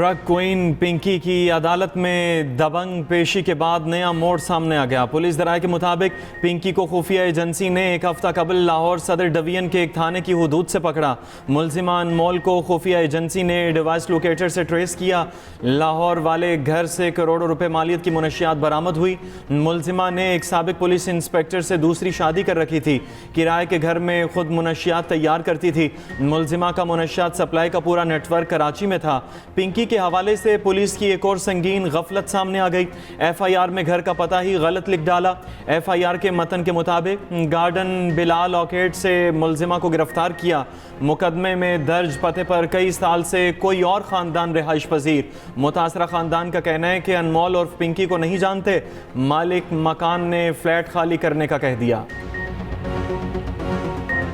Drug queen Pinky की अदालत में दबंग पेशी के बाद नया मोड़ सामने आ गया। पुलिस दराये के मुताबिक पिंकी को खुफिया एजेंसी ने एक हफ्ता कबल लाहौर सदर डिवीजन के एक थाने की हदूद से पकड़ा। मुलजिमा अनमोल को खुफिया एजेंसी ने डिवाइस लोकेटर से ट्रेस किया। लाहौर वाले घर से करोड़ों रुपए मालियत की मुनशियात बरामद हुई। मुलजिमा ने एक साबिक पुलिस इंस्पेक्टर से दूसरी शादी कर रखी थी। किराए के घर में खुद मुनशियात तैयार करती थी। मुलजिमा का मुनशियात सप्लाई का पूरा नेटवर्क कराची में था। पिंकी के हवाले से पुलिस की एक और संगीन गफलत सामने आ गई। एफआईआर में घर का पता ही गलत लिख डाला। एफआईआर के मतन के मुताबिक गार्डन बिलाल ऑर्किड से मुलजिमा को गिरफ्तार किया। मुकदमे में दर्ज पते पर कई साल से कोई और ख़ानदान रिहाइश पजीर। मुतासरा ख़ानदान का कहना है कि अनमोल और पिंकी को नहीं जानते। मालिक मकान ने फ्लैट खाली करने का कह दिया।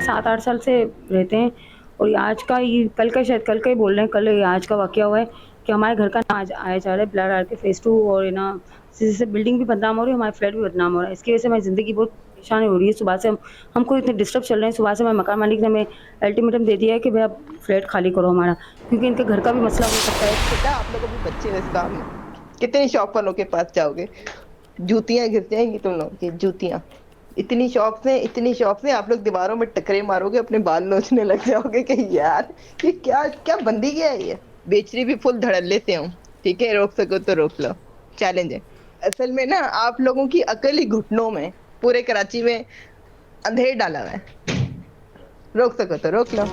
7-8 साल से रहते हैं और आज का ये कल का शायद कल का ही बोल रहे हैं, कल ये आज का वाकया हुआ है कि हमारे घर का आज आया जा रहा है ब्लड आर के फेज़ 2 और ना जिससे बिल्डिंग भी बदनाम हो रही है, हमारा फ्लैट भी बदनाम हो रहा है। इसकी वजह से हमारी ज़िंदगी बहुत परेशानी हो रही है। सुबह से हमको इतने डिस्टर्ब चल रहे हैं। सुबह से हमारे मकान मालिक ने हमें अल्टीमेटम दे दिया है कि भाई आप फ्लैट खाली करो हमारा, क्योंकि इनके घर का भी मसला हो सकता है। बेटा आप लोगों भी बच्चे हैं इस काम में, कितने शॉप वालों के पास जाओगे, जूतियां गिर जाएंगी तुम लोगों की जूतियां। इतनी शॉप से आप लोग दीवारों में टकरे मारोगे, अपने बाल नोचने लग जाओगे कि यार ये क्या क्या बंदी क्या है। ये बेचरी भी फुल धड़ल लेते हूँ, ठीक है, रोक सको तो रोक लो, चैलेंज है। असल में ना आप लोगों की अकल ही घुटनों में पूरे कराची में अंधेर डाला हुआ है। रोक सको तो रोक लो।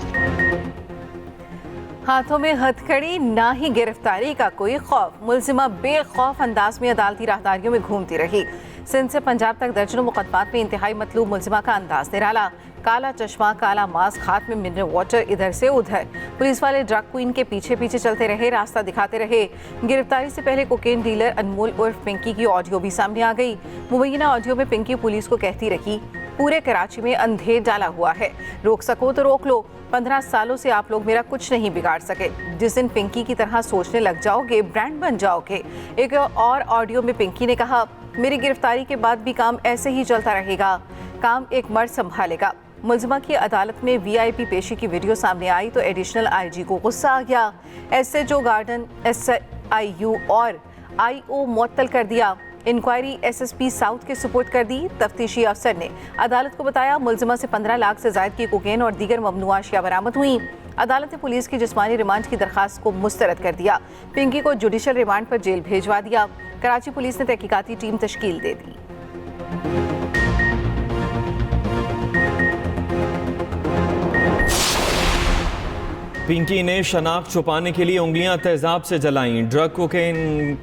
हाथों में हथकड़ी, ना ही गिरफ्तारी का कोई खौफ। मुलजिमा बेखौफ अंदाज में अदालती राहदारियों में घूमती रही। सिंध से पंजाब तक दर्जनों मुकदमात में इंतहाई मतलूब मुलजिमा का अंदाज निराला। काला चश्मा, काला मास्क, हाथ में मिनरल वाटर, इधर से उधर। पुलिस वाले ड्रग क्वीन के पीछे पीछे चलते रहे, रास्ता दिखाते रहे। गिरफ्तारी से पहले कोकेन डीलर अनमोल उर्फ पिंकी की ऑडियो भी सामने आ गई। मुबैना ऑडियो में पिंकी पुलिस को कहती रही, पूरे कराची में अंधेर डाला हुआ है, रोक सको तो रोक लो। 15 सालों से आप लोग मेरा कुछ नहीं बिगाड़ सके। जिस दिन पिंकी की तरह सोचने लग जाओगे, ब्रांड बन जाओगे। एक और ऑडियो में पिंकी ने कहा, मेरी गिरफ्तारी के बाद भी काम ऐसे ही चलता रहेगा, काम एक मर्द संभालेगा। मुलजिमा की अदालत में वीआईपी पेशी की वीडियो सामने आई तो एडिशनल आईजी को गुस्सा आ गया। एसएचओ गार्डन, एसआईयू और आईओ मुअत्तल कर दिया। इंक्वायरी एसएसपी साउथ के सुपुर्द कर दी। तफ्तीशी अफसर ने अदालत को बताया, मुलजिमा से 15 लाख से ज्यादा की कोकेन और दीगर ममनुआ अशिया बरामद हुई। अदालत ने पुलिस की जिस्मानी रिमांड की दरखास्त को मुस्तरद कर दिया। पिंकी को जुडिशल रिमांड पर जेल भेजवा दिया। कराची पुलिस ने तहकीकाती टीम तश्कील दे दी। पिंकी ने शनाख्त छुपाने के लिए उंगलियां तेजाब से जलाईं। ड्रग कोकेन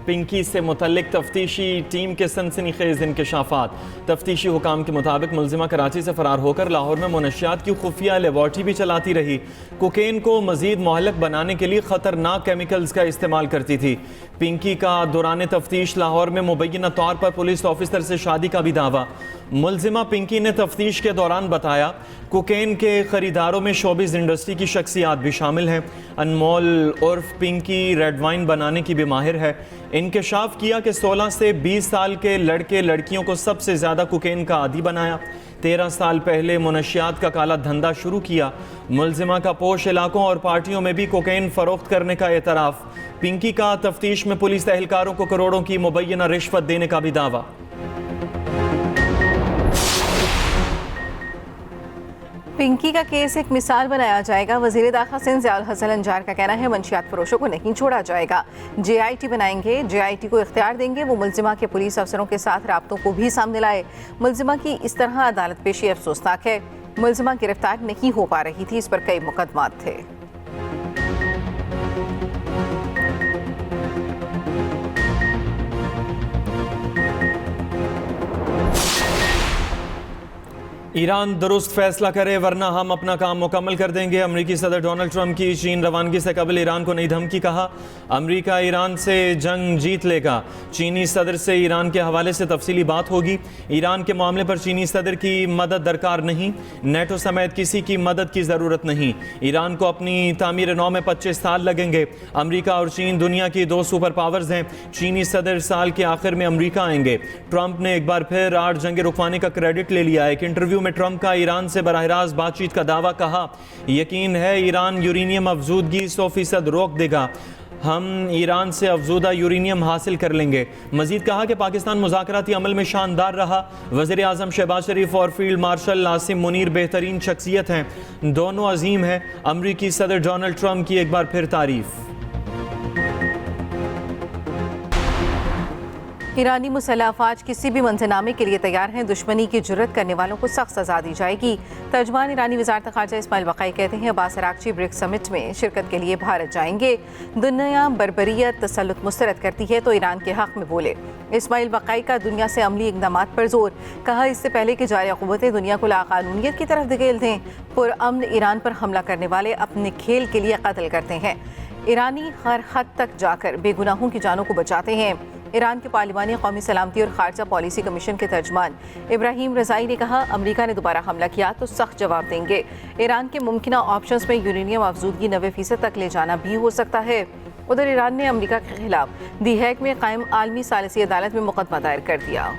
पिंकी से मुतल्लिक तफ्तीशी टीम के सनसनीखेज इंकशाफात। तफ्तीशी हुकाम के मुताबिक मुलजिमा कराची से फरार होकर लाहौर में मुनशियात की खुफिया लेबॉर्ट्री भी चलाती रही। कोकेन को मजीद मोहलक बनाने के लिए ख़तरनाक केमिकल्स का इस्तेमाल करती थी। पिंकी का दौरान तफ्तीश लाहौर में मुबैना तौर पर पुलिस ऑफिसर से शादी का भी दावा। मुलजिमा पिंकी ने तफ्तीश के दौरान बताया, कोकेन के खरीदारों में शोबिज़ इंडस्ट्री की शख्सियात भी शामिल हैं। अनमोल उर्फ पिंकी रेड वाइन बनाने की भी माहिर है। इंकशाफ किया कि 16 से 20 साल के लड़के लड़कियों को सबसे ज़्यादा कोकेन का आदी बनाया। 13 साल पहले मुनशियात का काला धंधा शुरू किया। मुलजिमा का पोश इलाकों और पार्टियों में भी कोकेन फरोख्त करने का एतराफ़। पिंकी का तफ्तीश में पुलिस एहलकारों को करोड़ों की मुबैना रिश्वत देने का भी दावा। पिंकी का केस एक मिसाल बनाया जाएगा। वज़ीर दाखिला सिंध ज़ियाउल हसन अंजार का कहना है, मंशियात फरोशों को नहीं छोड़ा जाएगा। जेआईटी बनाएंगे, जेआईटी को इख्तियार देंगे वो मुलजिमा के पुलिस अफसरों के साथ राब्तों को भी सामने लाए। मुलजिमा की इस तरह अदालत पेशी अफसोसनाक है। मुलजिमा गिरफ्तार नहीं हो पा रही थी, इस पर कई मुकदमात थे। ईरान दुरुस्त फैसला करे वरना हम अपना काम मुकम्मल कर देंगे। अमरीकी सदर डोनाल्ड ट्रंप की चीन रवानगी से कबल ईरान को नई धमकी। कहा, अमरीका ईरान से जंग जीत लेगा। चीनी सदर से ईरान के हवाले से तफसीली बात होगी। ईरान के मामले पर चीनी सदर की मदद दरकार नहीं। नेटो समेत किसी की मदद की ज़रूरत नहीं। ईरान को अपनी तामीर नौ में 25 साल लगेंगे। अमरीका और चीन दुनिया की 2 सुपर पावर्स हैं। चीनी सदर साल के आखिर में अमरीका आएंगे। ट्रंप ने एक बार फिर 8 जंगे रुकवाने का क्रेडिट ले लिया। एक इंटरव्यू में ट्रंप का ईरान से बराह रास्त बातचीत का दावा। कहा, यकीन है ईरान यूरेनियम अफजूदगी 100% रोक देगा। हम ईरान से अफजूदा यूरेनियम हासिल कर लेंगे। मजीद कहा कि पाकिस्तान मुज़ाकराती अमल में शानदार रहा। वज़ीर आज़म शहबाज शरीफ और फील्ड मार्शल आसिम मुनीर बेहतरीन शख्सियत हैं, दोनों अजीम हैं। अमरीकी सदर डोनाल्ड ट्रंप की एक बार फिर तारीफ। ईरानी मुसल्लह अफवाज किसी भी मंजरनामे के लिए तैयार हैं, दुश्मनी की जुर्रत करने वालों को सख्त सजा दी जाएगी। तर्जमान ईरानी वज़ारत ख़ारजा इस्माइल बक़ाई कहते हैं अब्बास अराग़ची ब्रिक्स समिट में शिरकत के लिए भारत जाएंगे। दुनिया बर्बरियत तसल्लुत मुस्तरद करती है तो ईरान के हक़ में बोले। इस्माइल बक़ाई का दुनिया से अमली इक़दामात पर जोर, कहा इससे पहले कि जारी क़ुव्वतें दुनिया को लाक़ानूनियत की तरफ धकेल दें, पुरअमन ईरान पर हमला करने वाले अपने खेल के लिए कत्ल करते हैं। ईरानी हर हद तक जाकर बेगुनाहों की जानों को बचाते हैं। ईरान के पार्लिमानी कौमी सलामती और खारजा पॉलिसी कमीशन के तर्जमान इब्राहिम रज़ाई ने कहा अमरीका ने दोबारा हमला किया तो सख्त जवाब देंगे। ईरान के मुमकिना ऑप्शंस में यूरेनियम अफजूदगी 90% तक ले जाना भी हो सकता है। उधर ईरान ने अमरीका के खिलाफ दी हैग में कायम आलमी सालिसी अदालत में मुकदमा दायर कर दिया।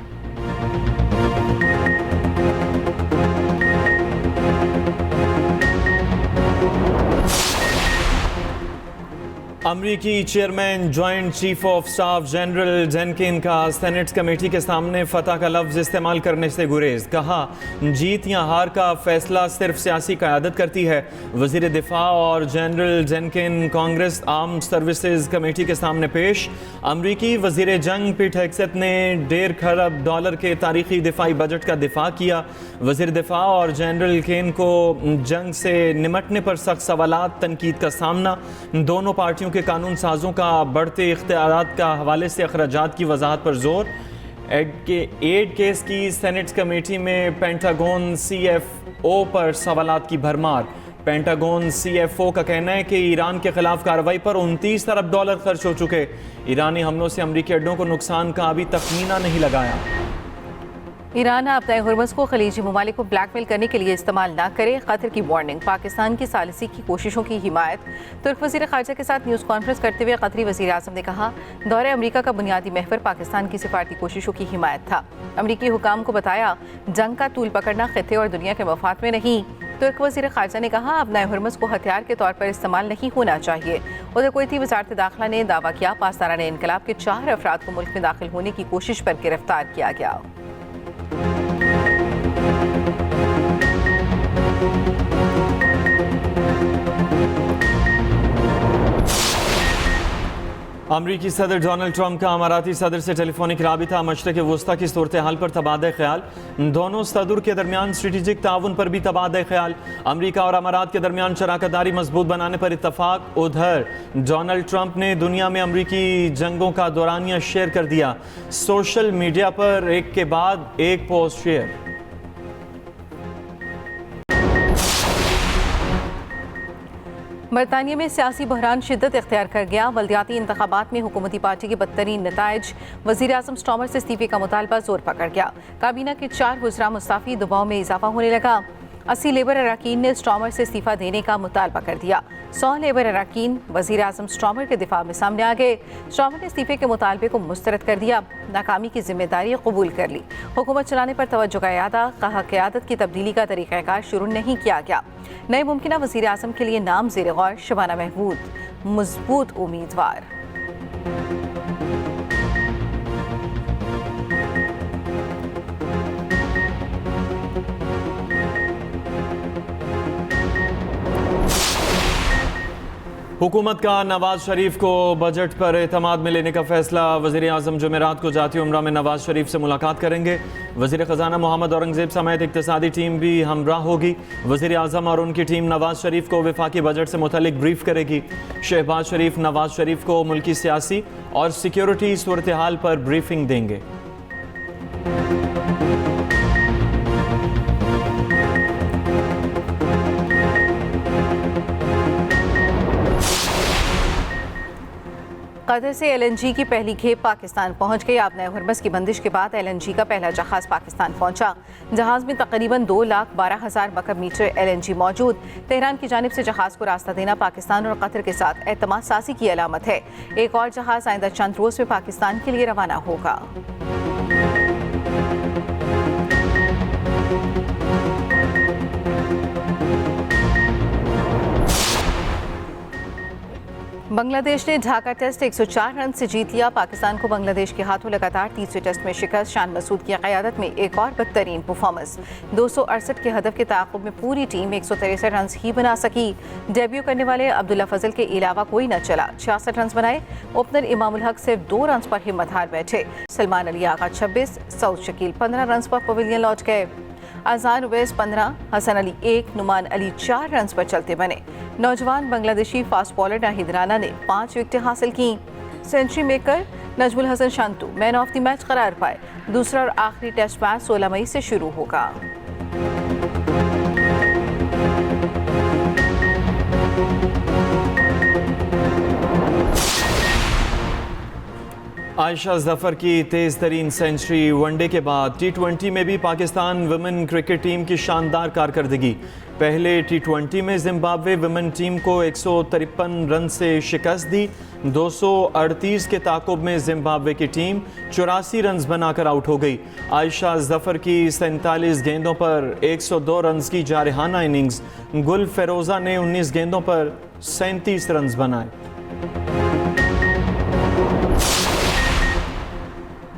अमरीकी chairman joint chief of staff general जेनकिन का सेनेट कमेटी के सामने फतह का लफ्ज़ इस्तेमाल करने से गुरेज, कहा जीत या हार का फैसला सिर्फ सियासी क़यादत करती है। वज़ीर दिफा और general जेनकिन Congress arm services committee के सामने पेश। अमरीकी वज़ीर जंग पीट हेग्सेथ ने $1.5 खरब के तारीखी दिफाई बजट का दिफा किया। वज़ीर दिफा और जनरल केन को जंग से निमटने पर सख्त सवालात तनकीद का सामना। दोनों पार्टियों के कानून साजों का बढ़ते इख्तियारात का हवाले से अखराजात की वजाहत पर जोर। एड केस की सेनेट कमेटी में पेंटागन CFO पर सवालात की भरमार। पेंटागन CFO का कहना है कि ईरान के खिलाफ कार्रवाई पर $29 अरब खर्च हो चुके। ईरानी हमलों से अमरीकी अड्डों को नुकसान का अभी तखमीना नहीं लगाया। ईरान अपने हुर्मुज़ को खलीजी ममालिक को ब्लैकमेल करने के लिए इस्तेमाल न करे, क़तर की वार्निंग। पाकिस्तान की सालिसी की कोशिशों की हिमायत। तुर्क वज़ीर ख़ारजा के साथ न्यूज़ कॉन्फ्रेंस करते हुए क़तरी वज़ीर आज़म ने कहा दौरे अमरीका का बुनियादी महवर पाकिस्तान की सिफारती कोशिशों की हिमायत था। अमरीकी हुकाम को बताया जंग का तूल पकड़ना ख़ित्ते और दुनिया के मफाद में नहीं। तुर्क वज़ीर ख़ारजा ने कहा अपना हुर्मुज़ को हथियार के तौर पर इस्तेमाल नहीं होना चाहिए। उधर कुवैती वज़ारत दाखिला ने दावा किया पासदारान इनकलाब के 4 अफराद को मुल्क में दाखिल होने की कोशिश पर गिरफ्तार किया गया। अमरीकी सदर डोनाल्ड ट्रंप का अमाराती सदर से टेलीफोनिक राबिता, मशरक़ वस्ता की सूरत हाल पर तबादला ख्याल। दोनों सदर के दरमियान स्ट्रेटेजिक ताउन पर भी तबादला ख्याल। अमरीका और अमारात के दरमियान शराकतदारी मजबूत बनाने पर इत्तफाक। उधर डोनाल्ड ट्रंप ने दुनिया में अमरीकी जंगों का दौरानिया शेयर कर दिया। सोशल मीडिया पर एक के बाद एक पोस्ट शेयर। बरतानिया में सियासी बहरान शिद्दत इख्तियार कर गया। बल्दियाती इंतखाबात में हुकूमती पार्टी के बदतरीन नताइज। वज़ीर आज़म स्टॉमर से इस्तीफे का मुतालबा जोर पकड़ गया। काबीना के 4 वज़रा मुस्ताफ़ी, दबाव में इजाफा होने लगा। 80 लेबर अरकान ने स्टॉमर से इस्तीफा देने का मुतालबा कर दिया। 100 लेबर अरकान वज़ीर आज़म स्टॉमर के दिफा में सामने आ गए। स्टॉमर ने इस्तीफे के मुतालबे को मुस्तरद कर दिया। नाकामी की जिम्मेदारी कबूल कर ली। हुकूमत चलाने पर तवज्जो का इरादा, कहा क़यादत की तब्दीली का तरीक़ाकार शुरू नहीं किया गया। नए मुमकिना वज़ीर आज़म के लिए नाम ज़ेर गौर शबाना महमूद, मजबूत उम्मीदवार। हुकूमत का नवाज शरीफ को बजट पर एतमाद में लेने का फैसला। वज़ीर आज़म जुमेरात को जाती उम्रा में नवाज शरीफ से मुलाकात करेंगे। वज़ीर ख़जाना मोहम्मद औरंगज़ेब समेत इक़्तिसादी टीम भी हमराह होगी। वज़ीर आज़म और उनकी टीम नवाज शरीफ को वफाकी बजट से मुतल्लिक ब्रीफ करेगी। शहबाज शरीफ नवाज शरीफ को मुल्की सियासी और सिक्योरिटी सूरत हाल पर ब्रीफिंग देंगे। कतर से LNG की पहली खेप पाकिस्तान पहुंच गई। आपने हुर्मुज़ की बंदिश के बाद LNG का पहला जहाज़ पाकिस्तान पहुंचा। जहाज़ में तकरीबन 2,12,000 मकब मीटर LNG मौजूद। तेहरान की जानिब से जहाज़ को रास्ता देना पाकिस्तान और कतर के साथ एतमाद साज़ी की अलामत है। एक और जहाज़ आइंदा चंद रोज़ में पाकिस्तान के लिए रवाना होगा। बांग्लादेश ने ढाका टेस्ट 104 रन से जीत लिया। पाकिस्तान को बांग्लादेश के हाथों लगातार तीसरे टेस्ट में शिकस्त। शान मसूद की क़यादत में एक और बदतरीन परफॉर्मेंस। 268 के हदफ के ताक़ुब में पूरी टीम 163 रन ही बना सकी। डेब्यू करने वाले अब्दुल्ला फजल के अलावा कोई न चला। 66 रन बनाए। ओपनर इमामुल हक सिर्फ 2 रन पर हिम्मत हार बैठे। सलमान अली आगा 26, सऊद शकील 15 रन पर पवेलियन लौट गए। अज़ार उवैस 15, हसन अली 1, नुमान अली 4 रन पर चलते बने। नौजवान बांग्लादेशी फास्ट बॉलर नाहिद राना ने 5 विकेटें हासिल की। Century maker Najmul Hasan Shanto man of the match करार पाए। दूसरा और आखिरी टेस्ट मैच 16 मई से शुरू होगा। आयशा जफर की तेज़ तरीन सेंचुरी। वनडे के बाद T20 में भी पाकिस्तान वुमेन क्रिकेट टीम की शानदार कारकर्दगी। पहले T20 में जिम्बाब्वे वुमेन टीम को 153 रन से शिकस्त दी। 238 के ताकुब में जिम्बाब्वे की टीम 84 रन बनाकर आउट हो गई। आयशा जफर की 47 गेंदों पर 102 रन की जारहाना इनिंग्स। गुल फेरोज़ा ने 19 गेंदों पर 37 रन बनाए।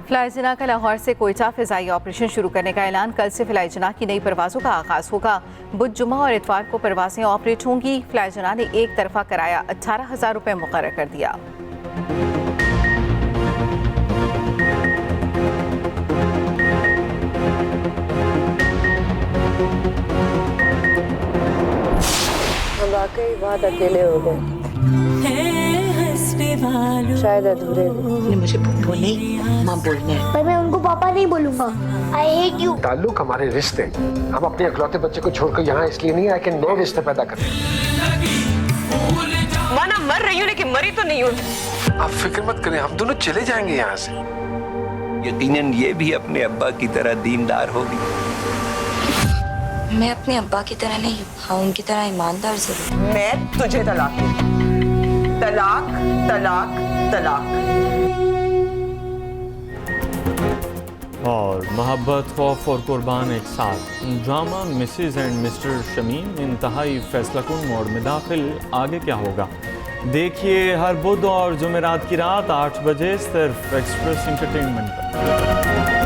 फ्लाई जना का लाहौर से कोयटा फ़िज़ाई ऑपरेशन शुरू करने का ऐलान। कल से फ्लाई जना की नई परवाज़ों का आगाज़ होगा। बुध, जुमा और इतवार को परवाज़ें ऑपरेट होंगी। फ्लाई जना ने एक तरफा किराया 18,000 रुपये मुकर्रर कर दिया। हम वाकई बहुत अकेले हो गए, शायद अधूरे भी। मुझे पप्पू नहीं माँ बोलने हैं। पर मैं उनको पापा नहीं बोलूंगा। I hate you. ताल्लुक हमारे रिश्ते, हम अपने इकलौते बच्चे को छोड़कर यहाँ इसलिए नहीं आए कि नए रिश्ते पैदा करें। माना मर रही हूँ लेकिन मरी तो नहीं हूँ। आप फिक्र मत करें, हम दोनों चले जाएंगे यहाँ से। यकीनन ये भी अपने अब्बा की तरह दीनदार होगी। मैं अपने अब्बा की तरह नहीं, हाँ उनकी तरह ईमानदार जरूर। मैं तुझे तलाक दूँ। तलाक तलाक तलाक। और मोहब्बत, खौफ और कुर्बान एक साथ। Drama Mrs and mister Shamim इंतहाई फैसलाकुन मोड़ में दाखिल। आगे क्या होगा देखिए हर बुध और जुमेरात की रात 8 बजे सिर्फ एक्सप्रेस एंटरटेनमेंट पर।